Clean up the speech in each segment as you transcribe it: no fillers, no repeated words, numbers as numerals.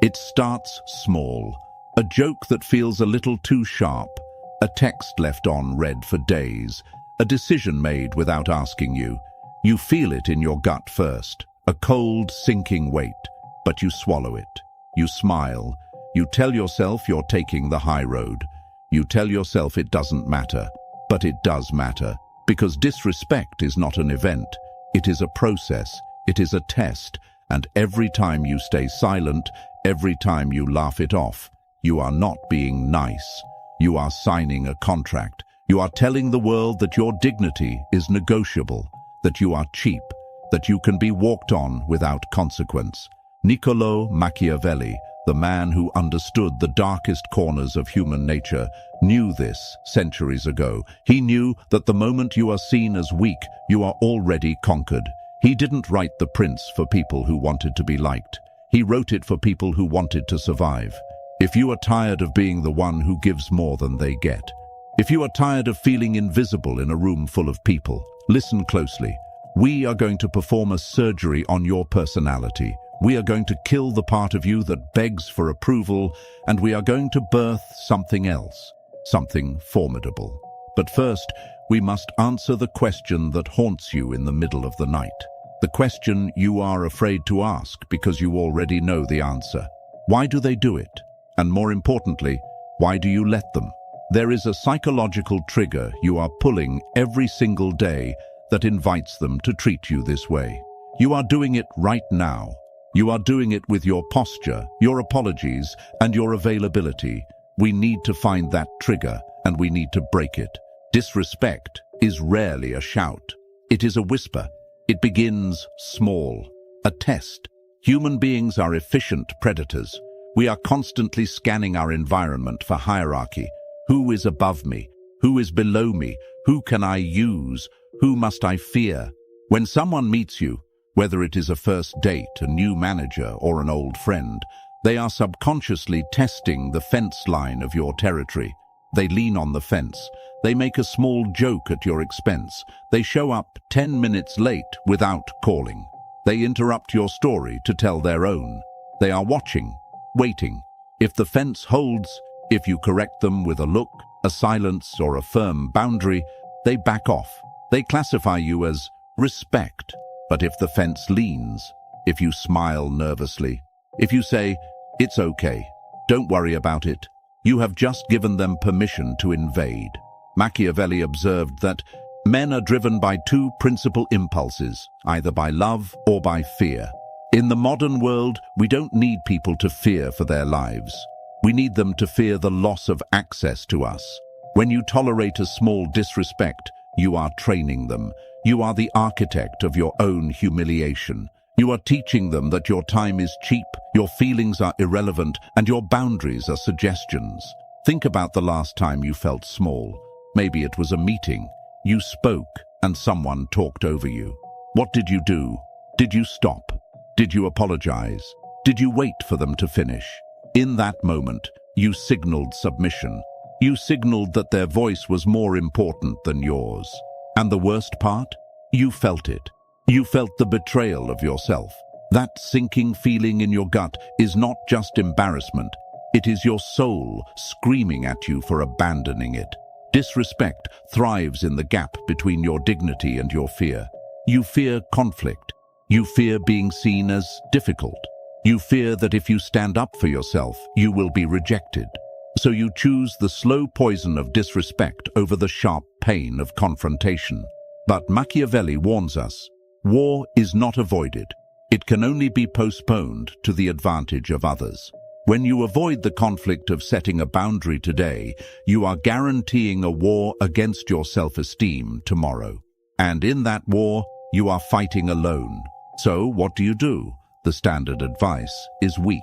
It starts small. A joke that feels a little too sharp. A text left unread for days. A decision made without asking you. You feel it in your gut first. A cold, sinking weight. But you swallow it. You smile. You tell yourself you're taking the high road. You tell yourself it doesn't matter. But it does matter. Because disrespect is not an event. It is a process. It is a test. And every time you stay silent, every time you laugh it off, you are not being nice. You are signing a contract. You are telling the world that your dignity is negotiable, that you are cheap, that you can be walked on without consequence. Niccolò Machiavelli, the man who understood the darkest corners of human nature, knew this centuries ago. He knew that the moment you are seen as weak, you are already conquered. He didn't write The Prince for people who wanted to be liked. He wrote it for people who wanted to survive. If you are tired of being the one who gives more than they get, if you are tired of feeling invisible in a room full of people, listen closely. We are going to perform a surgery on your personality. We are going to kill the part of you that begs for approval, and we are going to birth something else, something formidable. But first, we must answer the question that haunts you in the middle of the night. The question you are afraid to ask because you already know the answer. Why do they do it? And more importantly, why do you let them? There is a psychological trigger you are pulling every single day that invites them to treat you this way. You are doing it right now. You are doing it with your posture, your apologies, and your availability. We need to find that trigger, and we need to break it. Disrespect is rarely a shout. It is a whisper. It begins small. A test. Human beings are efficient predators. We are constantly scanning our environment for hierarchy. Who is above me? Who is below me? Who can I use? Who must I fear? When someone meets you, whether it is a first date, a new manager, or an old friend, they are subconsciously testing the fence line of your territory. They lean on the fence. They make a small joke at your expense. They show up 10 minutes late without calling. They interrupt your story to tell their own. They are watching, waiting. If the fence holds, if you correct them with a look, a silence, or a firm boundary, they back off. They classify you as respect. But if the fence leans, if you smile nervously, if you say, "It's okay, don't worry about it," you have just given them permission to invade. Machiavelli observed that men are driven by two principal impulses, either by love or by fear. In the modern world, we don't need people to fear for their lives. We need them to fear the loss of access to us. When you tolerate a small disrespect, you are training them. You are the architect of your own humiliation. You are teaching them that your time is cheap, your feelings are irrelevant, and your boundaries are suggestions. Think about the last time you felt small. Maybe it was a meeting. You spoke, and someone talked over you. What did you do? Did you stop? Did you apologize? Did you wait for them to finish? In that moment, you signaled submission. You signaled that their voice was more important than yours. And the worst part? You felt it. You felt the betrayal of yourself. That sinking feeling in your gut is not just embarrassment. It is your soul screaming at you for abandoning it. Disrespect thrives in the gap between your dignity and your fear. You fear conflict. You fear being seen as difficult. You fear that if you stand up for yourself, you will be rejected. So you choose the slow poison of disrespect over the sharp pain of confrontation. But Machiavelli warns us, war is not avoided. It can only be postponed to the advantage of others. When you avoid the conflict of setting a boundary today, you are guaranteeing a war against your self-esteem tomorrow. And in that war, you are fighting alone. So what do? The standard advice is weak.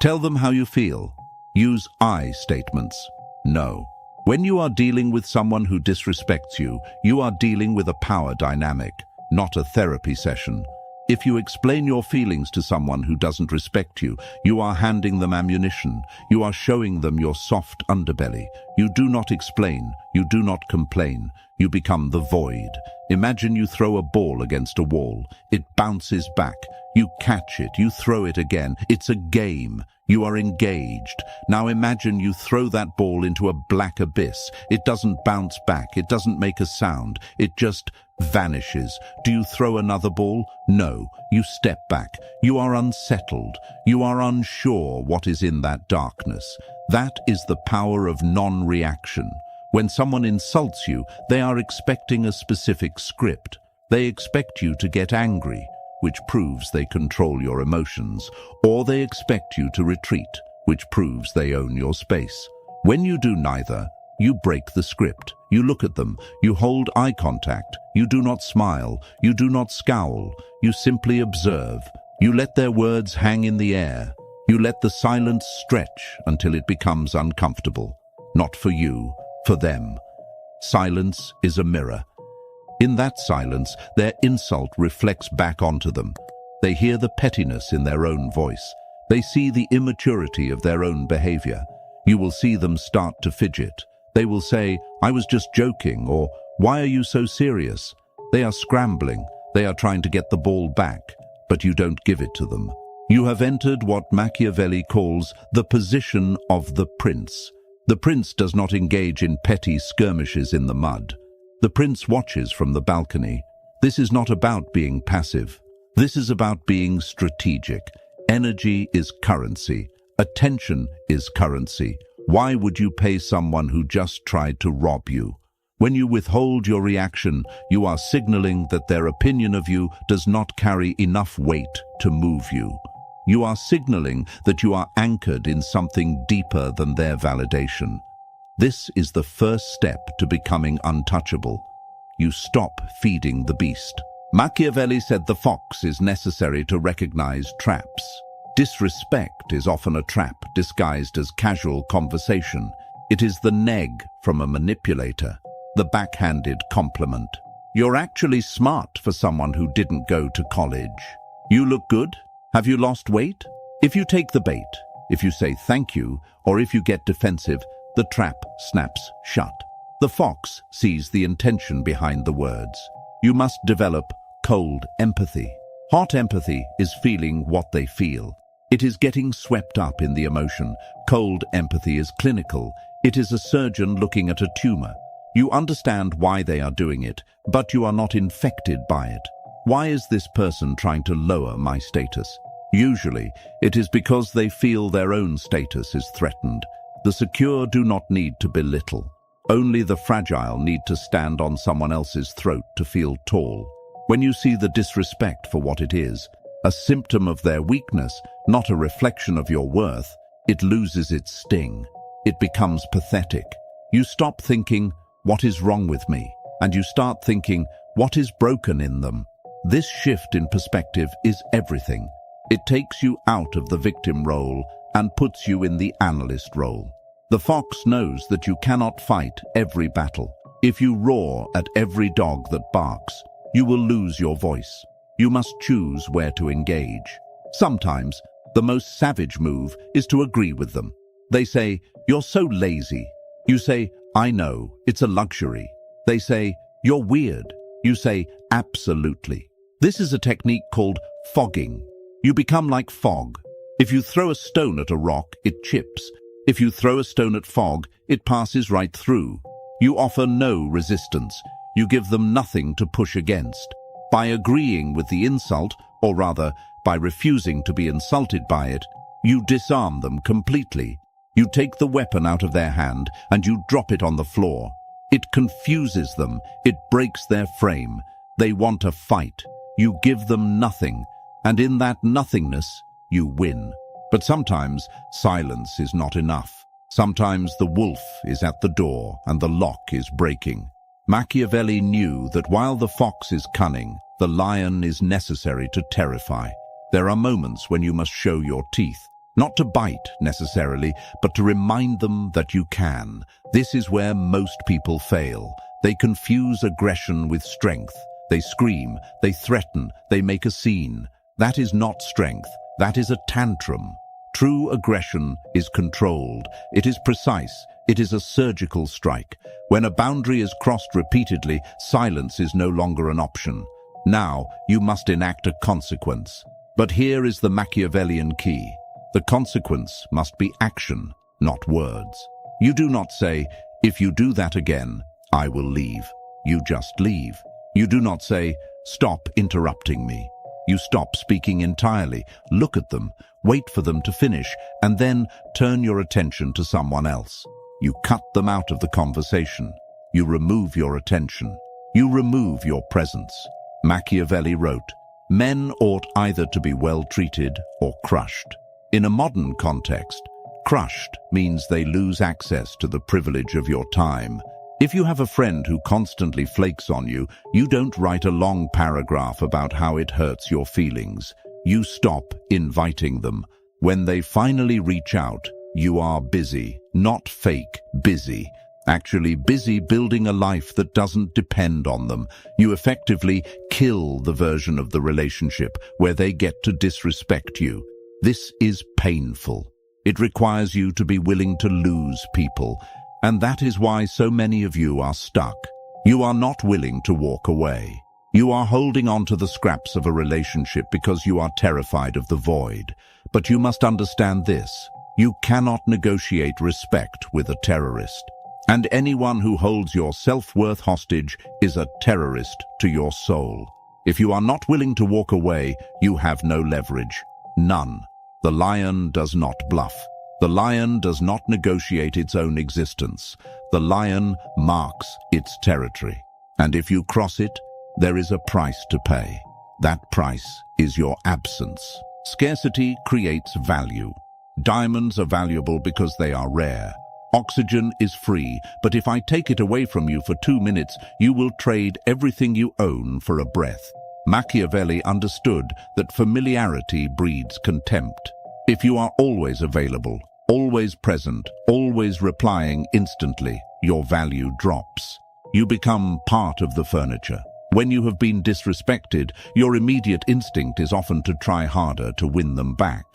Tell them how you feel. Use I statements. No. When you are dealing with someone who disrespects you, you are dealing with a power dynamic, not a therapy session. If you explain your feelings to someone who doesn't respect you, you are handing them ammunition. You are showing them your soft underbelly. You do not explain. You do not complain. You become the void. Imagine you throw a ball against a wall. It bounces back. You catch it. You throw it again. It's a game. You are engaged. Now imagine you throw that ball into a black abyss. It doesn't bounce back. It doesn't make a sound. It just vanishes. Do you throw another ball? No. You step back. You are unsettled. You are unsure what is in that darkness. That is the power of non-reaction. When someone insults you, they are expecting a specific script. They expect you to get angry, which proves they control your emotions, or they expect you to retreat, which proves they own your space. When you do neither, you break the script. You look at them. You hold eye contact. You do not smile. You do not scowl. You simply observe. You let their words hang in the air. You let the silence stretch until it becomes uncomfortable. Not for you, for them. Silence is a mirror. In that silence, their insult reflects back onto them. They hear the pettiness in their own voice. They see the immaturity of their own behavior. You will see them start to fidget. They will say, "I was just joking," or "Why are you so serious?" They are scrambling. They are trying to get the ball back, but you don't give it to them. You have entered what Machiavelli calls the position of the prince. The prince does not engage in petty skirmishes in the mud. The prince watches from the balcony. This is not about being passive. This is about being strategic. Energy is currency. Attention is currency. Why would you pay someone who just tried to rob you? When you withhold your reaction, you are signaling that their opinion of you does not carry enough weight to move you. You are signaling that you are anchored in something deeper than their validation. This is the first step to becoming untouchable. You stop feeding the beast. Machiavelli said the fox is necessary to recognize traps. Disrespect is often a trap disguised as casual conversation. It is the neg from a manipulator, the backhanded compliment. You're actually smart for someone who didn't go to college. You look good. Have you lost weight? If you take the bait, if you say thank you, or if you get defensive, the trap snaps shut. The fox sees the intention behind the words. You must develop cold empathy. Hot empathy is feeling what they feel. It is getting swept up in the emotion. Cold empathy is clinical. It is a surgeon looking at a tumor. You understand why they are doing it, but you are not infected by it. Why is this person trying to lower my status? Usually, it is because they feel their own status is threatened. The secure do not need to belittle. Only the fragile need to stand on someone else's throat to feel tall. When you see the disrespect for what it is, a symptom of their weakness, not a reflection of your worth, it loses its sting. It becomes pathetic. You stop thinking, "What is wrong with me?" and you start thinking, "What is broken in them?" This shift in perspective is everything. It takes you out of the victim role and puts you in the analyst role. The fox knows that you cannot fight every battle. If you roar at every dog that barks, you will lose your voice. You must choose where to engage. Sometimes, the most savage move is to agree with them. They say, "You're so lazy." You say, "I know, it's a luxury." They say, "You're weird." You say, "Absolutely." This is a technique called fogging. You become like fog. If you throw a stone at a rock, it chips. If you throw a stone at fog, it passes right through. You offer no resistance. You give them nothing to push against. By agreeing with the insult, or rather, by refusing to be insulted by it, you disarm them completely. You take the weapon out of their hand and you drop it on the floor. It confuses them. It breaks their frame. They want a fight. You give them nothing, and in that nothingness, you win. But sometimes silence is not enough. Sometimes the wolf is at the door and the lock is breaking. Machiavelli knew that while the fox is cunning, the lion is necessary to terrify. There are moments when you must show your teeth, not to bite necessarily, but to remind them that you can. This is where most people fail. They confuse aggression with strength. They scream, they threaten, they make a scene. That is not strength. That is a tantrum. True aggression is controlled. It is precise. It is a surgical strike. When a boundary is crossed repeatedly, silence is no longer an option. Now, you must enact a consequence. But here is the Machiavellian key. The consequence must be action, not words. You do not say, "If you do that again, I will leave." You just leave. You do not say, "Stop interrupting me." You stop speaking entirely, look at them, wait for them to finish, and then turn your attention to someone else. You cut them out of the conversation. You remove your attention. You remove your presence. Machiavelli wrote, "Men ought either to be well treated or crushed." In a modern context, crushed means they lose access to the privilege of your time. If you have a friend who constantly flakes on you, you don't write a long paragraph about how it hurts your feelings. You stop inviting them. When they finally reach out, you are busy, not fake, busy. Actually busy building a life that doesn't depend on them. You effectively kill the version of the relationship where they get to disrespect you. This is painful. It requires you to be willing to lose people. And that is why so many of you are stuck. You are not willing to walk away. You are holding on to the scraps of a relationship because you are terrified of the void. But you must understand this. You cannot negotiate respect with a terrorist. And anyone who holds your self-worth hostage is a terrorist to your soul. If you are not willing to walk away, you have no leverage. None. The lion does not bluff. The lion does not negotiate its own existence. The lion marks its territory. And if you cross it, there is a price to pay. That price is your absence. Scarcity creates value. Diamonds are valuable because they are rare. Oxygen is free, but if I take it away from you for 2 minutes, you will trade everything you own for a breath. Machiavelli understood that familiarity breeds contempt. If you are always available, always present, always replying instantly, your value drops. You become part of the furniture. When you have been disrespected, your immediate instinct is often to try harder to win them back,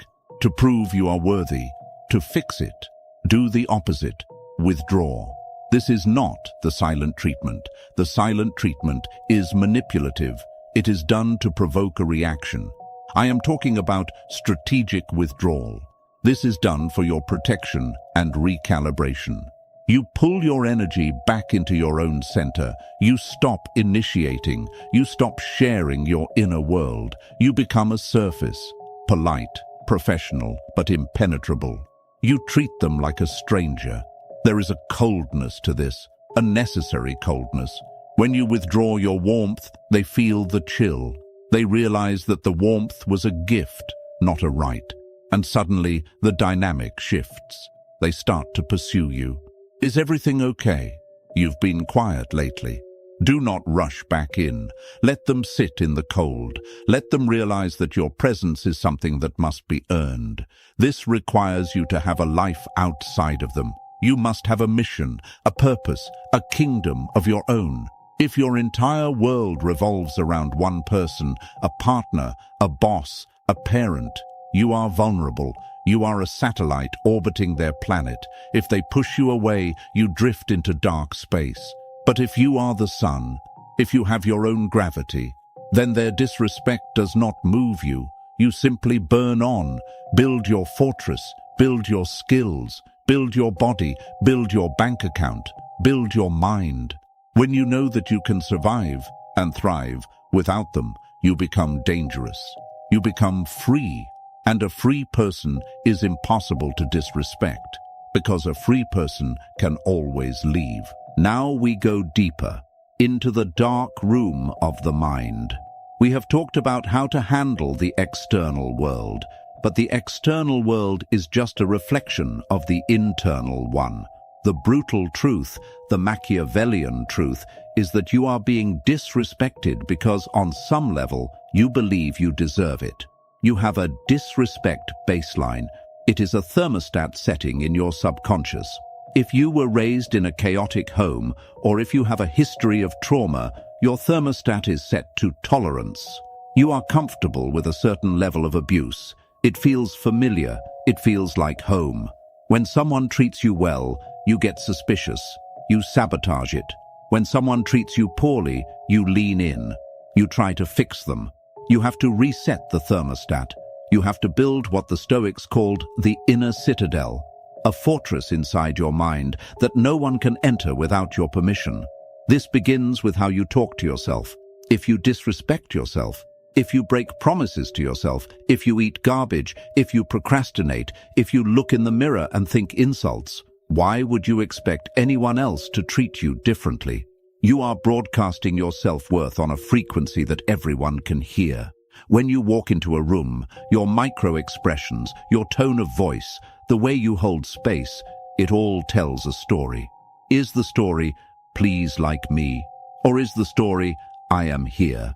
to prove you are worthy, to fix it. Do the opposite. Withdraw. This is not the silent treatment. The silent treatment is manipulative. It is done to provoke a reaction. I am talking about strategic withdrawal. This is done for your protection and recalibration. You pull your energy back into your own center. You stop initiating. You stop sharing your inner world. You become a surface, polite, professional, but impenetrable. You treat them like a stranger. There is a coldness to this, a necessary coldness. When you withdraw your warmth, they feel the chill. They realize that the warmth was a gift, not a right. And suddenly, the dynamic shifts. They start to pursue you. Is everything okay? You've been quiet lately. Do not rush back in. Let them sit in the cold. Let them realize that your presence is something that must be earned. This requires you to have a life outside of them. You must have a mission, a purpose, a kingdom of your own. If your entire world revolves around one person, a partner, a boss, a parent, you are vulnerable. You are a satellite orbiting their planet. If they push you away, you drift into dark space. But if you are the sun, if you have your own gravity, then their disrespect does not move you. You simply burn on, build your fortress, build your skills, build your body, build your bank account, build your mind. When you know that you can survive and thrive without them, you become dangerous. You become free. And a free person is impossible to disrespect, because a free person can always leave. Now we go deeper, into the dark room of the mind. We have talked about how to handle the external world, but the external world is just a reflection of the internal one. The brutal truth, the Machiavellian truth, is that you are being disrespected because on some level you believe you deserve it. You have a disrespect baseline. It is a thermostat setting in your subconscious. If you were raised in a chaotic home, or if you have a history of trauma, your thermostat is set to tolerance. You are comfortable with a certain level of abuse. It feels familiar. It feels like home. When someone treats you well, you get suspicious. you sabotage it. When someone treats you poorly, you lean in. You try to fix them. You have to reset the thermostat. You have to build what the Stoics called the inner citadel, a fortress inside your mind that no one can enter without your permission. This begins with how you talk to yourself. If you disrespect yourself, if you break promises to yourself, if you eat garbage, if you procrastinate, if you look in the mirror and think insults, why would you expect anyone else to treat you differently? You are broadcasting your self-worth on a frequency that everyone can hear. When you walk into a room, your micro-expressions, your tone of voice, the way you hold space, it all tells a story. Is the story, please like me? Or is the story, I am here?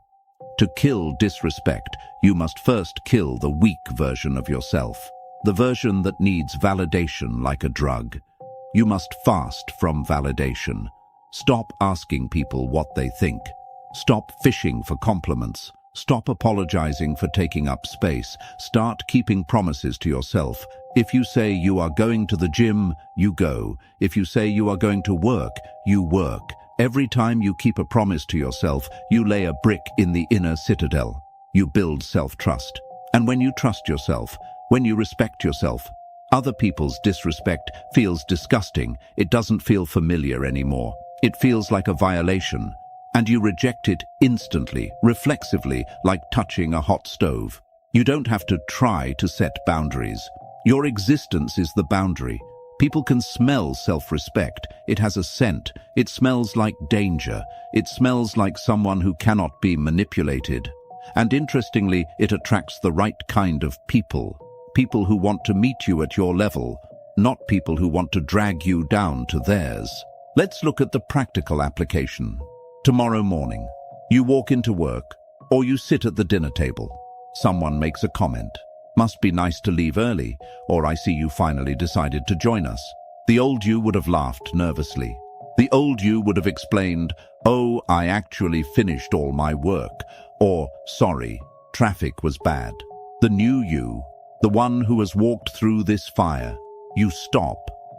To kill disrespect, you must first kill the weak version of yourself, the version that needs validation like a drug. You must fast from validation. Stop asking people what they think. Stop fishing for compliments. Stop apologizing for taking up space. Start keeping promises to yourself. If you say you are going to the gym, you go. If you say you are going to work, you work. Every time you keep a promise to yourself, you lay a brick in the inner citadel. You build self-trust. And when you trust yourself, when you respect yourself, other people's disrespect feels disgusting. It doesn't feel familiar anymore. It feels like a violation. And you reject it instantly, reflexively, like touching a hot stove. You don't have to try to set boundaries. Your existence is the boundary. People can smell self-respect. It has a scent. It smells like danger. It smells like someone who cannot be manipulated. And interestingly, it attracts the right kind of people. People who want to meet you at your level, not people who want to drag you down to theirs. Let's look at the practical application. Tomorrow morning, you walk into work, or you sit at the dinner table. Someone makes a comment. Must be nice to leave early, or I see you finally decided to join us. The old you would have laughed nervously. The old you would have explained, oh, I actually finished all my work, or sorry, traffic was bad. The new you, the one who has walked through this fire, you stop,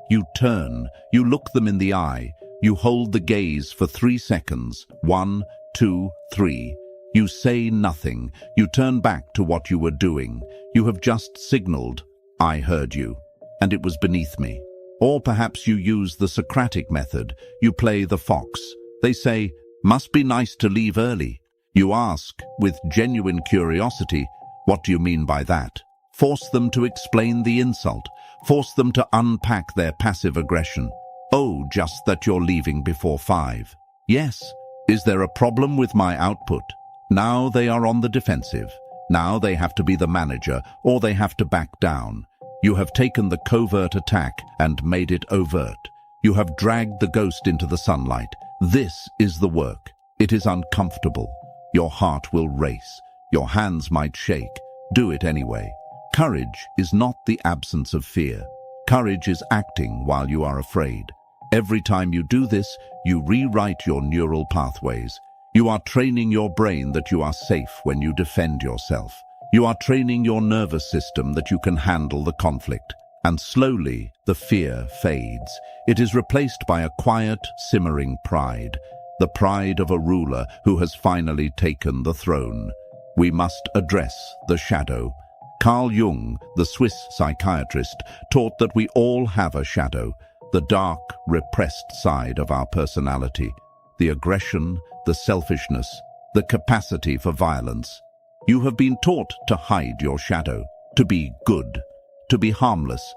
you turn, you look them in the eye, you hold the gaze for 3 seconds, 1, 2, 3. You say nothing, you turn back to what you were doing. You have just signaled, I heard you, and it was beneath me. Or perhaps you use the Socratic method, you play the fox. They say, must be nice to leave early. You ask, with genuine curiosity, what do you mean by that? Force them to explain the insult. Force them to unpack their passive aggression. Oh, just that you're leaving before 5. Yes. Is there a problem with my output? Now they are on the defensive. Now they have to be the manager, or they have to back down. You have taken the covert attack and made it overt. You have dragged the ghost into the sunlight. This is the work. It is uncomfortable. Your heart will race. Your hands might shake. Do it anyway. Courage is not the absence of fear. Courage is acting while you are afraid. Every time you do this, you rewrite your neural pathways. You are training your brain that you are safe when you defend yourself. You are training your nervous system that you can handle the conflict. And slowly, the fear fades. It is replaced by a quiet, simmering pride. The pride of a ruler who has finally taken the throne. We must address the shadow. Carl Jung, the Swiss psychiatrist, taught that we all have a shadow, the dark, repressed side of our personality. The aggression, the selfishness, the capacity for violence. You have been taught to hide your shadow, to be good, to be harmless.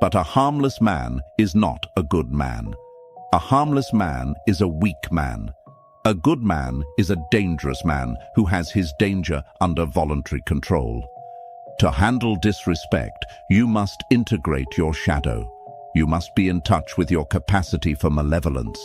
But a harmless man is not a good man. A harmless man is a weak man. A good man is a dangerous man who has his danger under voluntary control. To handle disrespect, you must integrate your shadow. You must be in touch with your capacity for malevolence.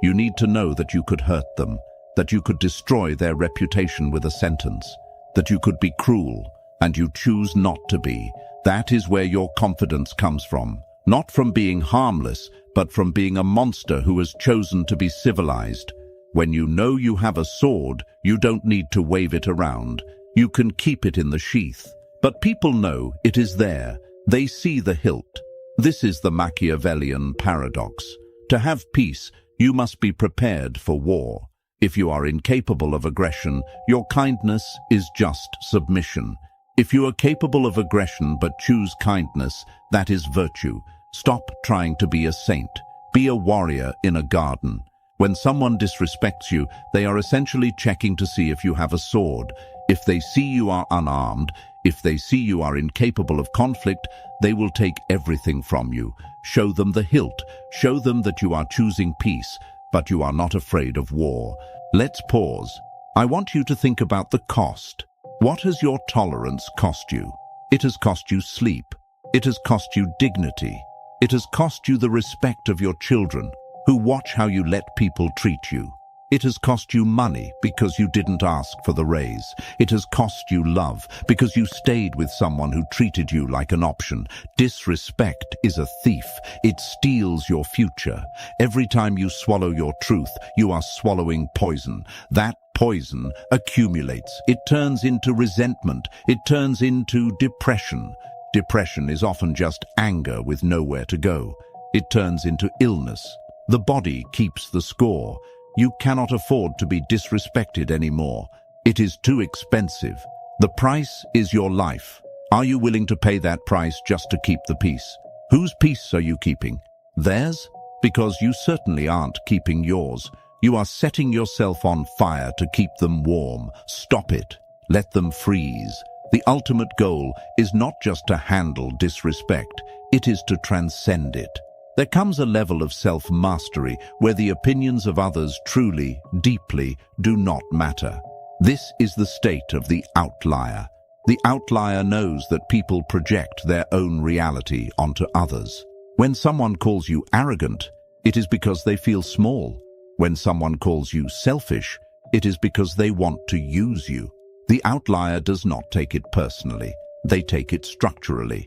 You need to know that you could hurt them, that you could destroy their reputation with a sentence, that you could be cruel, and you choose not to be. That is where your confidence comes from. Not from being harmless, but from being a monster who has chosen to be civilized. When you know you have a sword, you don't need to wave it around. You can keep it in the sheath. But people know it is there. They see the hilt. This is the Machiavellian paradox. To have peace, You must be prepared for war. If you are incapable of aggression, your kindness is just submission. If you are capable of aggression but choose kindness, that is virtue. Stop trying to be a saint. Be a warrior in a garden. When someone disrespects you, they are essentially checking to see if you have a sword. If they see you are unarmed, if they see you are incapable of conflict, they will take everything from you. Show them the hilt. Show them that you are choosing peace, but you are not afraid of war. Let's pause. I want you to think about the cost. What has your tolerance cost you? It has cost you sleep. It has cost you dignity. It has cost you the respect of your children, who watch how you let people treat you. It has cost you money because you didn't ask for the raise. It has cost you love because you stayed with someone who treated you like an option. Disrespect is a thief. It steals your future. Every time you swallow your truth, you are swallowing poison. That poison accumulates. It turns into resentment. It turns into depression. Depression is often just anger with nowhere to go. It turns into illness. The body keeps the score. You cannot afford to be disrespected anymore. It is too expensive. The price is your life. Are you willing to pay that price just to keep the peace? Whose peace are you keeping? Theirs? Because you certainly aren't keeping yours. You are setting yourself on fire to keep them warm. Stop it. Let them freeze. The ultimate goal is not just to handle disrespect. It is to transcend it. There comes a level of self-mastery where the opinions of others truly, deeply, do not matter. This is the state of the outlier. The outlier knows that people project their own reality onto others. When someone calls you arrogant, it is because they feel small. When someone calls you selfish, it is because they want to use you. The outlier does not take it personally. They take it structurally.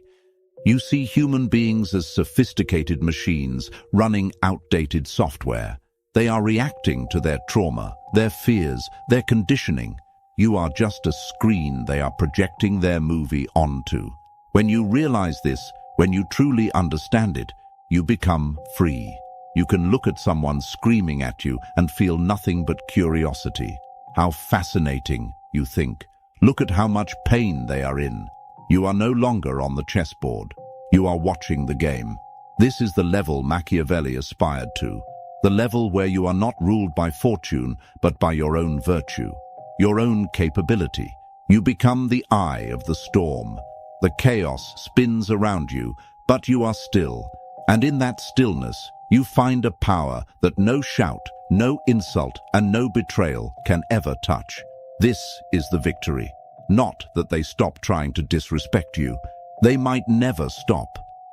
You see human beings as sophisticated machines running outdated software. They are reacting to their trauma, their fears, their conditioning. You are just a screen they are projecting their movie onto. When you realize this, when you truly understand it, you become free. You can look at someone screaming at you and feel nothing but curiosity. How fascinating, you think. Look at how much pain they are in. You are no longer on the chessboard. You are watching the game. This is the level Machiavelli aspired to. The level where you are not ruled by fortune, but by your own virtue, your own capability. You become the eye of the storm. The chaos spins around you, but you are still. And in that stillness, you find a power that no shout, no insult, and no betrayal can ever touch. This is the victory. Not that they stop trying to disrespect you. They might never stop.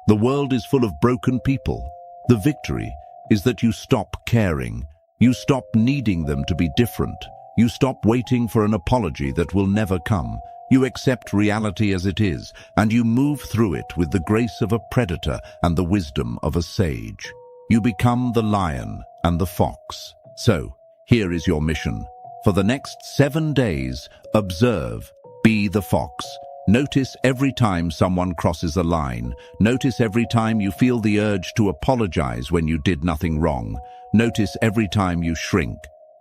The world is full of broken people. The victory is that you stop caring. You stop needing them to be different. You stop waiting for an apology that will never come. You accept reality as it is, and you move through it with the grace of a predator and the wisdom of a sage. You become the lion and the fox. So, here is your mission. For the next 7 days, observe. Be the fox. Notice every time someone crosses a line. Notice every time you feel the urge to apologize when you did nothing wrong. Notice every time you shrink.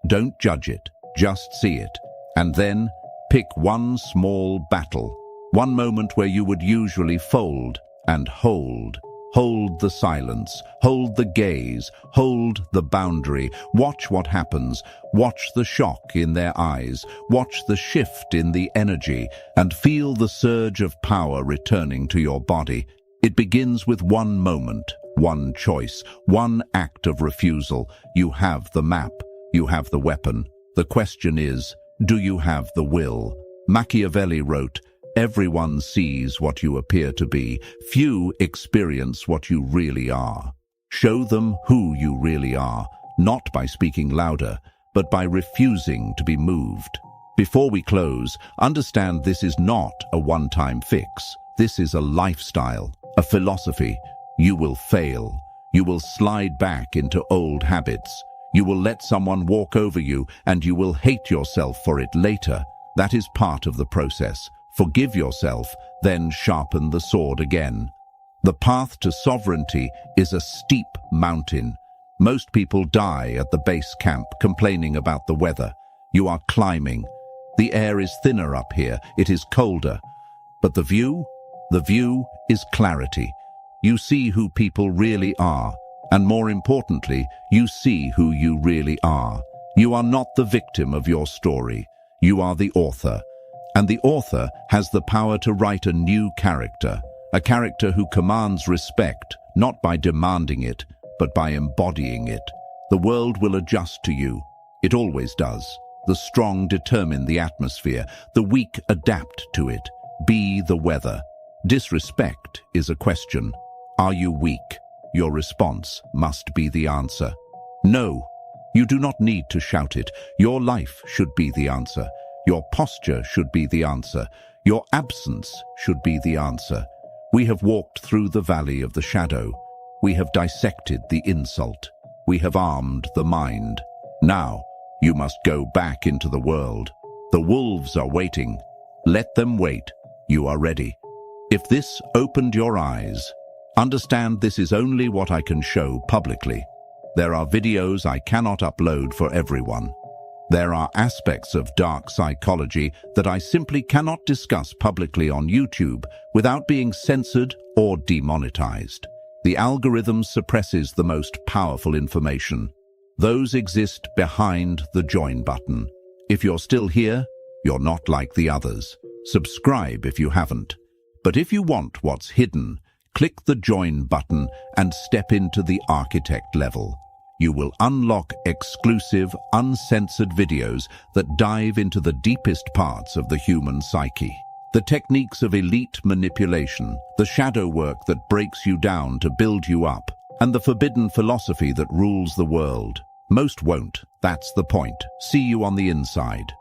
Don't judge it, just see it. And then, pick one small battle. One moment where you would usually fold and hold. Hold the silence, hold the gaze, hold the boundary. Watch what happens. Watch the shock in their eyes. Watch the shift in the energy and feel the surge of power returning to your body. It begins with one moment, one choice, one act of refusal. You have the map. You have the weapon. The question is, do you have the will? Machiavelli wrote, "Everyone sees what you appear to be. Few experience what you really are." Show them who you really are, not by speaking louder, but by refusing to be moved. Before we close, understand this is not a one-time fix. This is a lifestyle, a philosophy. You will fail. You will slide back into old habits. You will let someone walk over you, and you will hate yourself for it later. That is part of the process. Forgive yourself, then sharpen the sword again. The path to sovereignty is a steep mountain. Most people die at the base camp complaining about the weather. You are climbing. The air is thinner up here. It is colder. But the view? The view is clarity. You see who people really are. And more importantly, you see who you really are. You are not the victim of your story. You are the author. And the author has the power to write a new character. A character who commands respect, not by demanding it, but by embodying it. The world will adjust to you. It always does. The strong determine the atmosphere. The weak adapt to it. Be the weather. Disrespect is a question. Are you weak? Your response must be the answer. No, you do not need to shout it. Your life should be the answer. Your posture should be the answer. Your absence should be the answer. We have walked through the valley of the shadow. We have dissected the insult. We have armed the mind. Now, you must go back into the world. The wolves are waiting. Let them wait. You are ready. If this opened your eyes, understand this is only what I can show publicly. There are videos I cannot upload for everyone. There are aspects of dark psychology that I simply cannot discuss publicly on YouTube without being censored or demonetized. The algorithm suppresses the most powerful information. Those exist behind the join button. If you're still here, you're not like the others. Subscribe if you haven't. But if you want what's hidden, click the join button and step into the architect level. You will unlock exclusive, uncensored videos that dive into the deepest parts of the human psyche. The techniques of elite manipulation, the shadow work that breaks you down to build you up, and the forbidden philosophy that rules the world. Most won't. That's the point. See you on the inside.